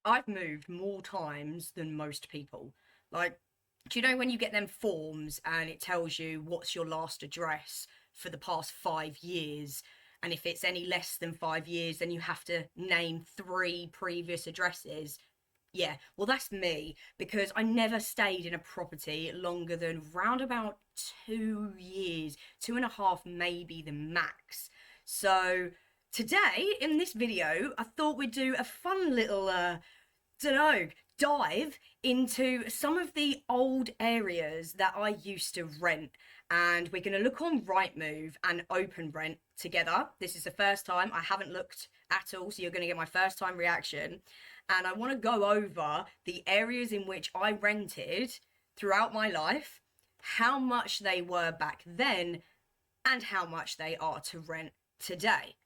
I've moved more times than most people. Like, do you know when you get them forms and it tells you what's your last address for the past 5 years? And if it's any less than 5 years, then you have to name three previous addresses. Yeah, well, that's me because I never stayed in a property longer than round about 2 years, 2.5, maybe the max. So today in this video, I thought we'd do a fun little, don't know, dive into some of the old areas that I used to rent. And we're going to look on Rightmove and Open Rent together. This is the first time I haven't looked at all, so you're going to get my first time reaction. And I want to go over the areas in which I rented throughout my life, how much they were back then, and how much they are to rent today.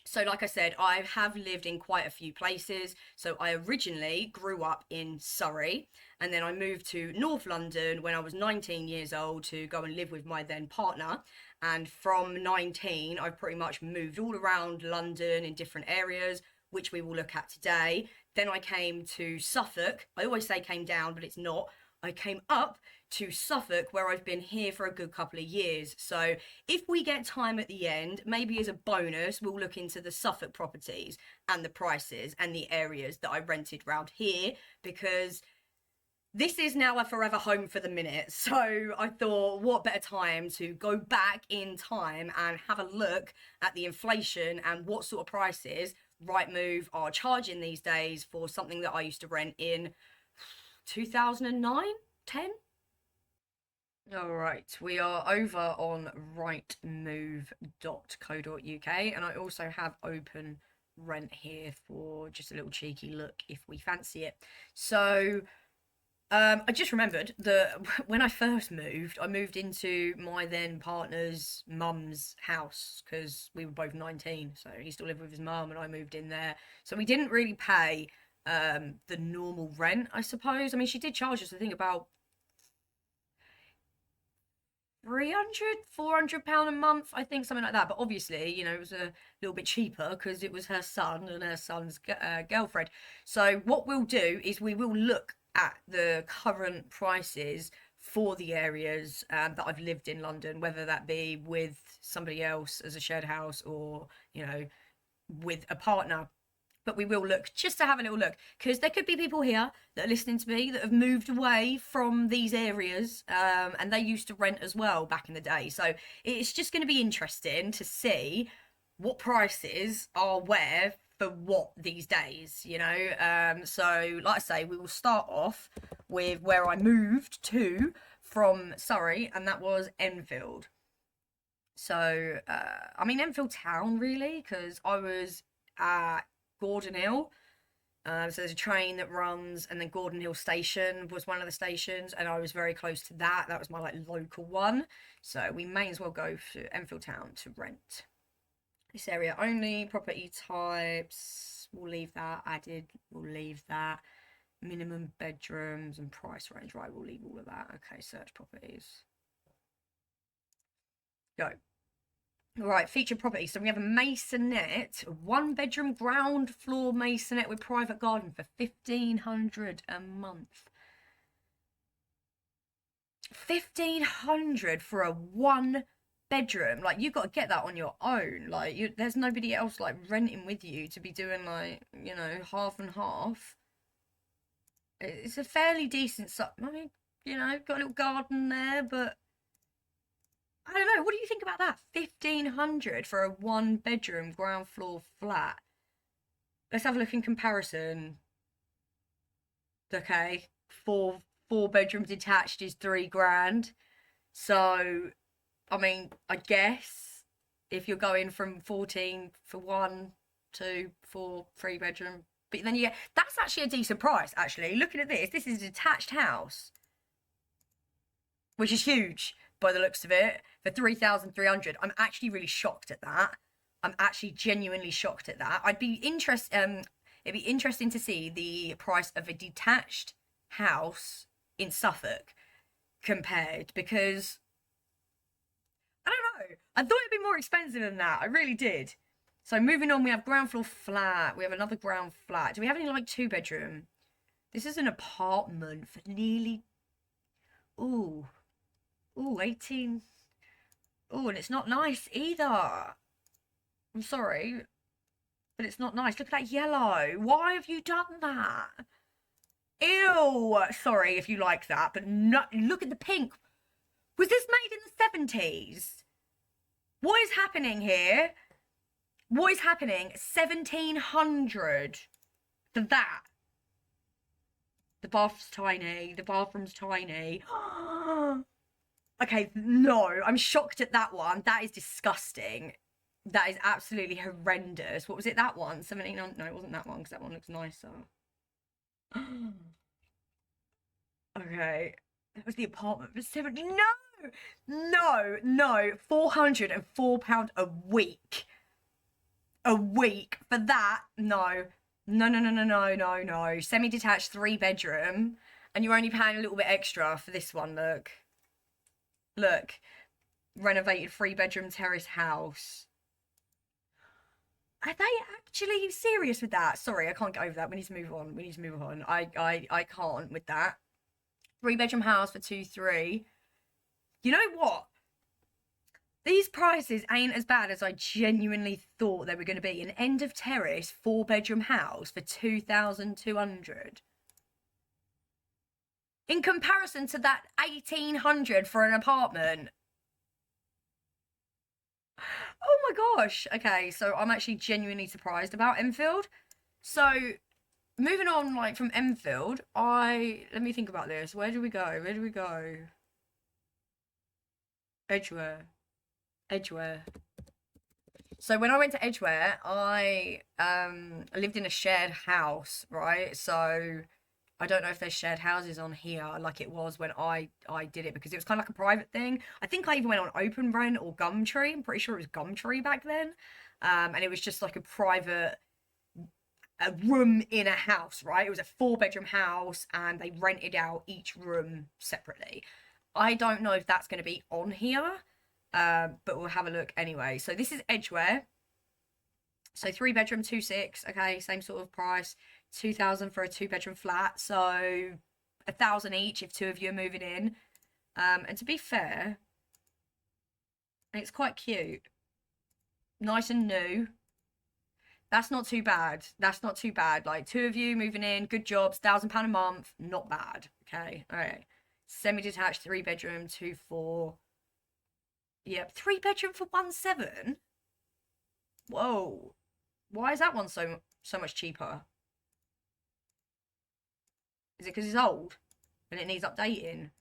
So like I said, I have lived in quite a few places. So I originally grew up in Surrey, and then I moved to North London when I was 19 years old to go and live with my then partner. And from 19, I've pretty much moved all around London in different areas, which we will look at today. Then I came to Suffolk. I always say came down, but it's not. I came up to Suffolk, where I've been here for a good couple of years. So if we get time at the end, maybe as a bonus, we'll look into the Suffolk properties and the prices and the areas that I rented round here, because this is now a forever home for the minute. So I thought, what better time to go back in time and have a look at the inflation and what sort of prices Rightmove are charging these days for something that I used to rent in 2009, 10. All right, we are over on rightmove.co.uk, and I also have Open Rent here for just a little cheeky look if we fancy it. So I just remembered that when I first moved, I moved into my then partner's mum's house because we were both 19. So he still lived with his mum and I moved in there. So we didn't really pay the normal rent, I suppose. I mean, she did charge us, I think, about 300, £400 a month, I think, something like that. But obviously, you know, it was a little bit cheaper because it was her son and her son's girlfriend. So what we'll do is we will look at the current prices for the areas that I've lived in London, whether that be with somebody else as a shared house or, you know, with a partner. But we will look just to have a little look, because there could be people here that are listening to me that have moved away from these areas, and they used to rent as well back in the day. So it's just going to be interesting to see what prices are where for what these days, you know. So like I say, we will start off with where I moved to from Surrey, and that was Enfield. So I mean Enfield town really, because I was at Gordon Hill. So there's a train that runs, and then Gordon Hill station was one of the stations, and I was very close to that. That was my like local one. So we may as well go to Enfield town to rent. This area only, property types, we'll leave that. Added, we'll leave that. Minimum bedrooms and price range, right, we'll leave all of that. Okay, search properties. Go. Right, featured property. So we have a masonette, 1 bedroom ground floor masonette with private garden for 1,500 a month. 1,500 for a 1 bedroom. Like, you've got to get that on your own. Like, there's nobody else like renting with you to be doing like, you know, half and half. It's a fairly decent, I mean, you know, got a little garden there, but I don't know. What do you think about that? 1,500 for a 1 bedroom ground floor flat. Let's have a look in comparison. Okay, four bedroom detached is 3 grand. So, I mean, I guess if you're going from 14 for 1 to 4 3 bedroom, but then you get, that's actually a decent price. Actually, looking at this is a detached house, which is huge by the looks of it, for 3,300. I'm actually really shocked at that. I'm actually genuinely shocked at that. It'd be interesting to see the price of a detached house in Suffolk compared, because I don't know. I thought it'd be more expensive than that. I really did. So moving on, we have ground floor flat. We have another ground flat. Do we have any like 2-bedroom? This is an apartment for nearly, ooh, 18. Oh, and it's not nice either. I'm sorry, but it's not nice. Look at that yellow. Why have you done that? Ew. Sorry if you like that, but no, look at the pink. Was this made in the 70s? What is happening here? What is happening? 1700 for that. The bath's tiny. The bathroom's tiny. Okay, no. I'm shocked at that one. That is disgusting. That is absolutely horrendous. What was it, that one? 1700? No, it wasn't that one, because that one looks nicer. Okay. That was the apartment for 70. No! No. £404 a week. A week for that? No. No. Semi-detached 3-bedroom. And you're only paying a little bit extra for this one, look. Look. Renovated 3-bedroom terrace house. Are they actually serious with that? Sorry, I can't get over that. We need to move on. I can't with that. 3-bedroom house for 2.3. You know what? These prices ain't as bad as I genuinely thought they were going to be. An end of terrace 4-bedroom house for 2,200. In comparison to that 1,800 for an apartment. Oh my gosh. Okay, so I'm actually genuinely surprised about Enfield. So moving on, like, from Enfield, let me think about this. Where do we go? Edgeware. So when I went to Edgeware, I lived in a shared house, right? So I don't know if there's shared houses on here like it was when I did it, because it was kind of like a private thing. I think I even went on Open Rent or Gumtree. I'm pretty sure it was Gumtree back then. And it was just like a room in a house, right? It was a 4-bedroom house and they rented out each room separately. I don't know if that's going to be on here, but we'll have a look anyway. So this is Edgeware. So 3-bedroom, 2.6. Okay, same sort of price. 2,000 for a 2-bedroom flat. So 1,000 each if 2 of you are moving in. And to be fair, it's quite cute. Nice and new. That's not too bad. Like 2 of you moving in, good jobs, £1,000 a month, not bad. Okay, all right. Semi-detached 3-bedroom, 2.4. Yep, 3-bedroom for 1.7. Whoa, why is that one so much cheaper? Is it because it's old and it needs updating?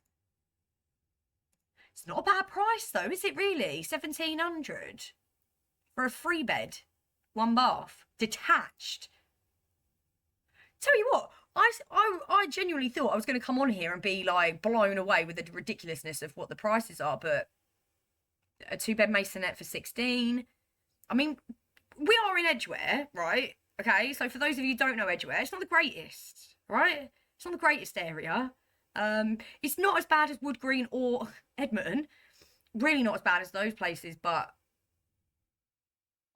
It's not a bad price though, is it really? 1,700 for a 3-bed, 1 bath, detached. Tell you what, I genuinely thought I was going to come on here and be like blown away with the ridiculousness of what the prices are, but a 2-bed masonette for 16. I mean, we are in Edgeware, right? Okay, so for those of you who don't know Edgeware, it's not the greatest, right? It's not the greatest area. It's not as bad as Wood Green or Edmonton. Really not as bad as those places, but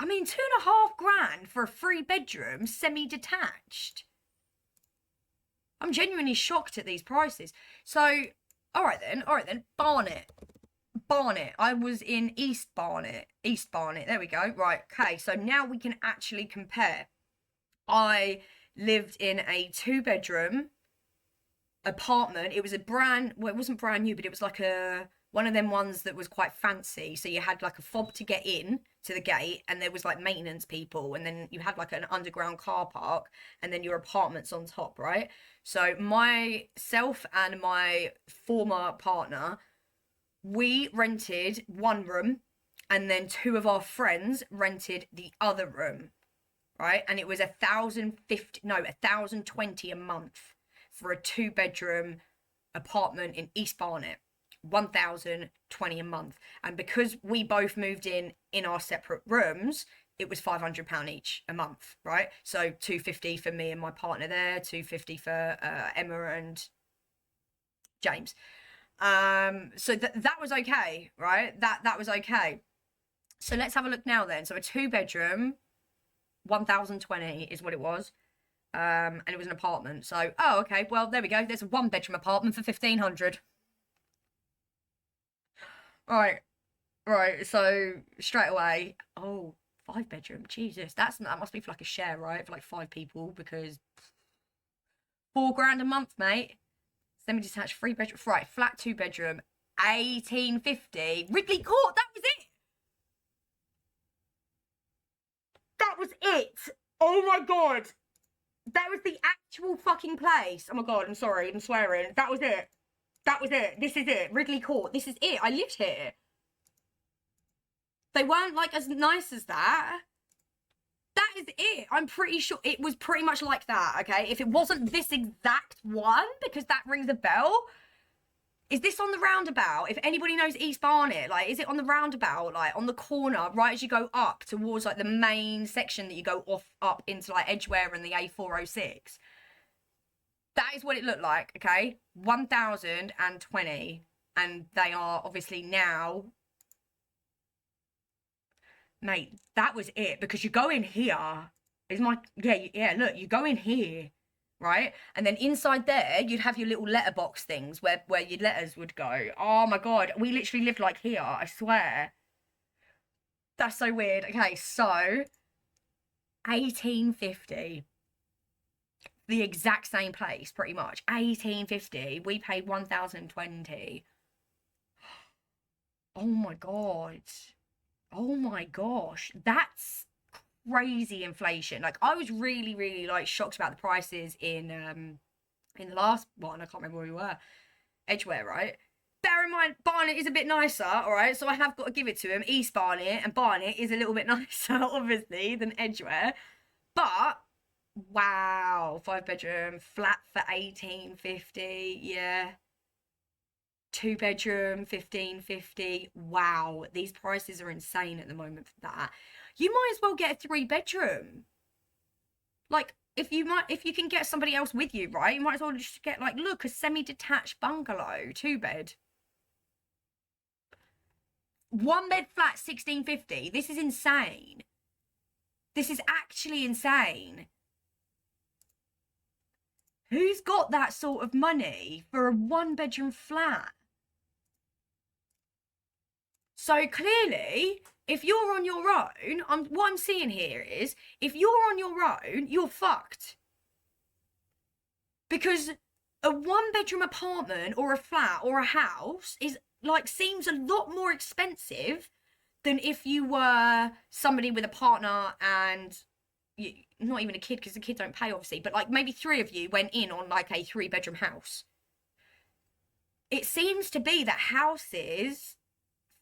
I mean, 2.5 grand for a 3-bedroom semi-detached. I'm genuinely shocked at these prices. So, all right then, Barnet. I was in East Barnet, there we go. Right, okay, so now we can actually compare. I lived in a 2-bedroom apartment. It was it wasn't brand new, but it was like one of them ones that was quite fancy. So you had like a fob to get in to the gate, and there was like maintenance people, and then you had like an underground car park, and then your apartments on top, right? So myself and my former partner, we rented 1 room, and then 2 of our friends rented the other room, right? And it was 1,020 a month for a 2-bedroom apartment in East Barnet. 1,020 a month. And because we both moved in our separate rooms, it was £500 each a month, right? So 250 for me and my partner there, 250 for Emma and James. So that was okay, right? That was okay. So let's have a look now then. So a 2-bedroom 1,020 is what it was. And it was an apartment. So, oh, okay, well, there we go. There's a 1-bedroom apartment for 1,500. Right, right. So straight away, oh, 5-bedroom. Jesus, that must be for like a share, right? For like 5 people, because £4,000 a month, mate. Semi-detached 3-bedroom, right? Flat 2-bedroom, 1850. Ridley Court. That was it. That was it. Oh my god. That was the actual fucking place. Oh my god, I'm sorry, I'm swearing. That was it. That was it. This is it. Ridley Court. This is it. I lived here. They weren't like as nice as that. That is it. I'm pretty sure it was pretty much like that, okay? If it wasn't this exact one, because that rings a bell. Is this on the roundabout? If anybody knows East Barnet, like, is it on the roundabout, like, on the corner, right as you go up towards, like, the main section that you go up into, like, Edgeware and the A406? That is what it looked like, okay? 1,020. And they are obviously now... Mate, that was it. Because you go in here. Is my... Yeah, look, you go in here. Right? And then inside there, you'd have your little letterbox things where your letters would go. Oh my god, we literally lived like here, I swear. That's so weird. Okay, so 1850. The exact same place, pretty much. 1850. We paid 1,020. Oh my god. Oh my gosh. That's crazy inflation. Like, I was really like shocked about the prices in the last one. I can't remember where we were. Edgeware, right? Bear in mind, Barnet is a bit nicer, all right? So I have got to give it to him. East Barnet and Barnet is a little bit nicer, obviously, than Edgeware. But wow, 5-bedroom flat for 1850. Yeah. 2-bedroom 1550. Wow, these prices are insane at the moment for that. You might as well get a 3-bedroom. Like, if you can get somebody else with you, right? You might as well just get, like, look, a semi-detached bungalow, 2-bed. 1-bed flat, 1650. This is insane. This is actually insane. Who's got that sort of money for a 1-bedroom flat? So clearly, if you're on your own, what I'm seeing here is, if you're on your own, you're fucked. Because a 1-bedroom apartment or a flat or a house is, like, seems a lot more expensive than if you were somebody with a partner and not even a kid, because the kids don't pay, obviously, but like maybe 3 of you went in on like a 3-bedroom house. It seems to be that houses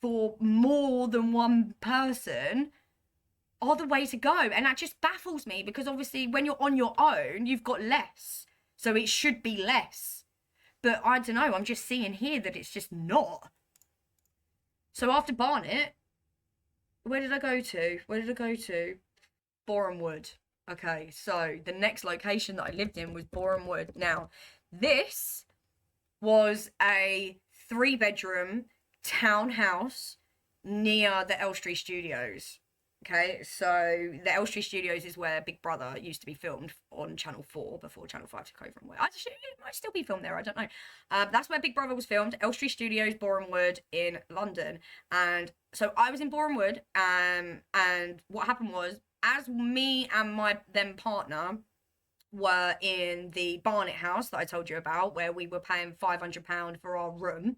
for more than one person are the way to go. And that just baffles me, because obviously when you're on your own, you've got less. So it should be less. But I don't know, I'm just seeing here that it's just not. So after Barnet, where did I go to? Bornewood. Okay, so the next location that I lived in was Bornewood. Now, this was a 3-bedroom townhouse near the Elstree Studios. Okay, so the Elstree Studios is where Big Brother used to be filmed on Channel 4 before Channel 5 took over. And actually, it might still be filmed there, I don't know. That's where Big Brother was filmed, Elstree Studios, Bornewood in London. And so I was in Bornewood, and what happened was, as me and my then partner were in the Barnet house that I told you about, where we were paying £500 for our room,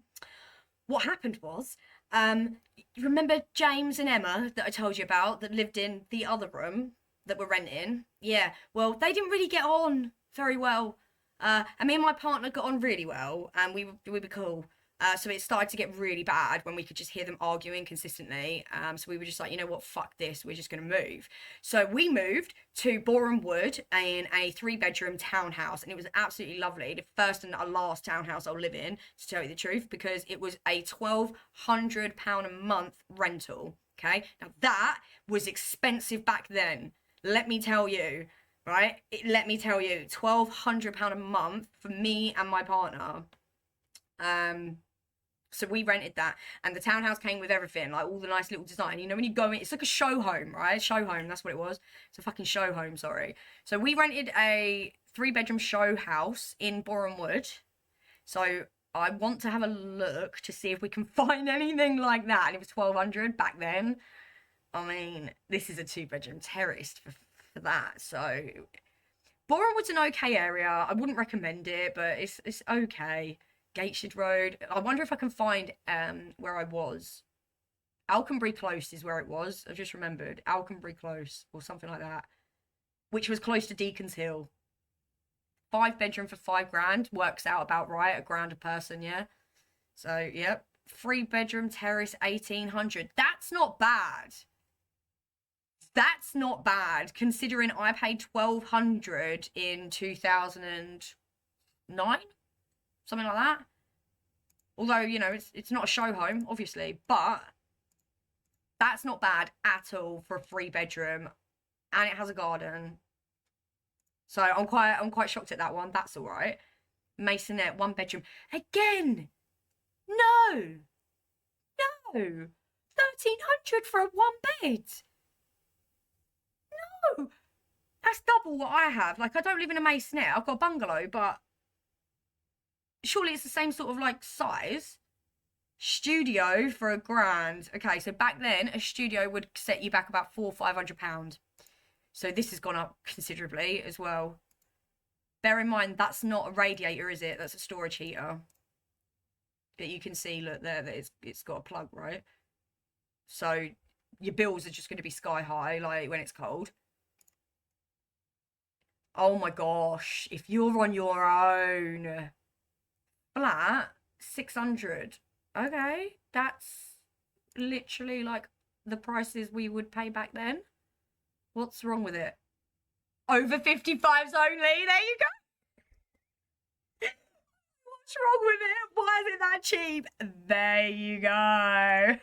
what happened was, you remember James and Emma that I told you about that lived in the other room that we're renting? Yeah, well, they didn't really get on very well. And me and my partner got on really well, and we were cool. So it started to get really bad when we could just hear them arguing consistently. So we were just like, you know what, fuck this, we're just going to move. So we moved to Bornewood in a 3-bedroom townhouse, and it was absolutely lovely. The first and last townhouse I'll live in, to tell you the truth, because it was a £1,200 a month rental. Okay, now that was expensive back then. Let me tell you, right? Let me tell you, £1,200 a month for me and my partner. So we rented that, and the townhouse came with everything, like all the nice little design. You know, when you go in, it's like a show home, right? Show home, that's what it was. It's a fucking show home, sorry. So we rented a 3-bedroom show house in Bornewood. So I want to have a look to see if we can find anything like that. And it was 1,200 back then. I mean, this is a 2-bedroom terrace for that. So Bornewood's an okay area. I wouldn't recommend it, but it's okay. Gateshead Road. I wonder if I can find where I was. Alconbury Close is where it was. I just remembered. Alconbury Close or something like that. Which was close to Deacon's Hill. 5-bedroom for £5,000. Works out about right. £1,000 a person, yeah. So, yep. 3-bedroom terrace, 1,800. That's not bad. That's not bad, considering I paid 1,200 in 2009? Something like that. Although, you know, it's not a show home, obviously, but that's not bad at all for a 3-bedroom, and it has a garden. So I'm quite shocked at that one. That's all right. Masonette, 1-bedroom. Again, no, 1,300 for a 1-bed. No, that's double what I have. Like, I don't live in a masonette. I've got a bungalow, but surely it's the same sort of like size. Studio for £1,000. Okay, so back then a studio would set you back about £400-500. So this has gone up considerably as well. Bear in mind, that's not a radiator, is it? That's a storage heater. That you can see, look there, that it's got a plug, right? So your bills are just going to be sky high, like when it's cold. Oh my gosh, if you're on your own, flat, 600. Okay, that's literally like the prices we would pay back then. What's wrong with it? Over 55s only, there you go. What's wrong with it? Why is it that cheap? There you go.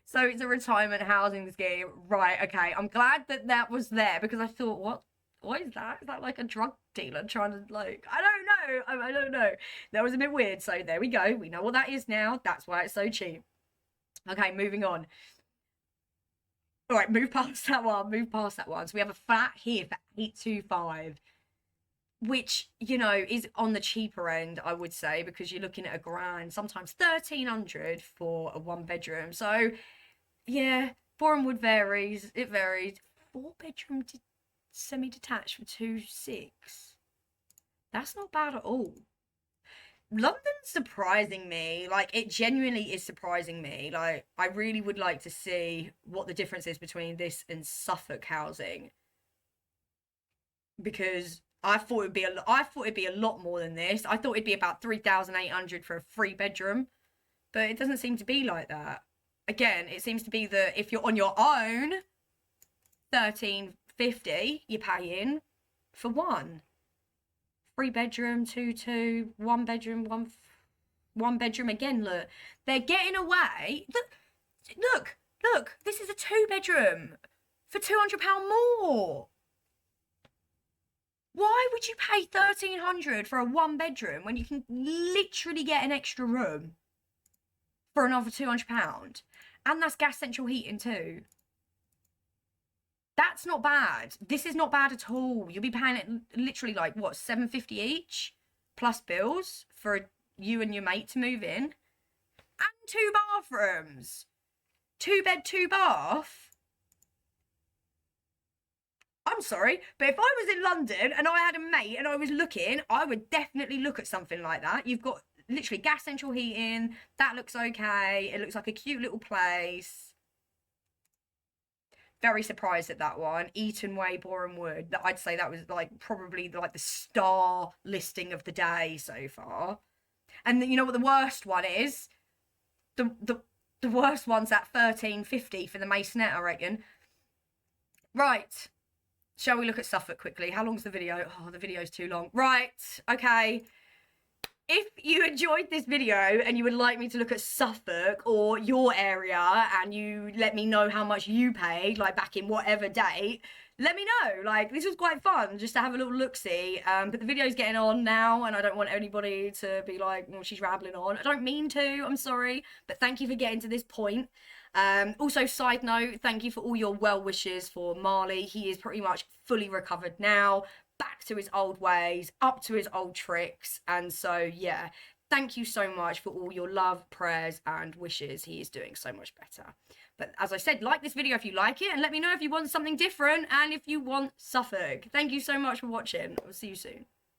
So it's a retirement housing scheme. Right, okay. I'm glad that was there, because I thought, what is that? Is that like a drug dealer trying to, like, I don't know. I don't know. That was a bit weird. So there we go. We know what that is now. That's why it's so cheap. Okay, moving on. All right, move past that one. So we have a flat here for 825, which, you know, is on the cheaper end, I would say, because you're looking at £1,000, sometimes 1,300 for a 1-bedroom. So yeah, Bornewood varies. It varies. 4-bedroom semi-detached for 2.6. That's not bad at all. London's surprising me. Like, it genuinely is surprising me. Like, I really would like to see what the difference is between this and Suffolk housing, because I thought it'd be a lot more than this. I thought it'd be about 3,800 for a 3-bedroom, but it doesn't seem to be like that. Again, it seems to be that if you're on your own, 1,350 you're paying for one. 3-bedroom, 2-2, 1-bedroom, one bedroom. Again, look, they're getting away. Look, this is a 2-bedroom for £200 more. Why would you pay 1,300 for a 1-bedroom when you can literally get an extra room for another £200? And that's gas central heating too. That's not bad. This is not bad at all. You'll be paying it literally like, what, £750 each? Plus bills for you and your mate to move in. And 2 bathrooms. 2 bed, 2 bath. I'm sorry, but if I was in London and I had a mate and I was looking, I would definitely look at something like that. You've got literally gas central heating. That looks okay. It looks like a cute little place. Very surprised at that one. Eaton Way, Bornewood. I'd say that was like probably like the star listing of the day so far. And you know what the worst one is? The worst one's at 1,350 for the masonette, I reckon. Right. Shall we look at Suffolk quickly? How long's the video? Oh, the video's too long. Right. Okay. If you enjoyed this video and you would like me to look at Suffolk or your area, and you let me know how much you paid, like back in whatever date, let me know. Like, this was quite fun just to have a little look-see. But the video's getting on now, and I don't want anybody to be like, well, she's rambling on. I don't mean to, I'm sorry. But thank you for getting to this point. Also, side note, thank you for all your well wishes for Marley. He is pretty much fully recovered now, back to his old ways, up to his old tricks. And so, yeah, thank you so much for all your love, prayers, and wishes. He is doing so much better. But as I said, like this video if you like it, and let me know if you want something different and if you want Suffolk. Thank you so much for watching. I'll see you soon.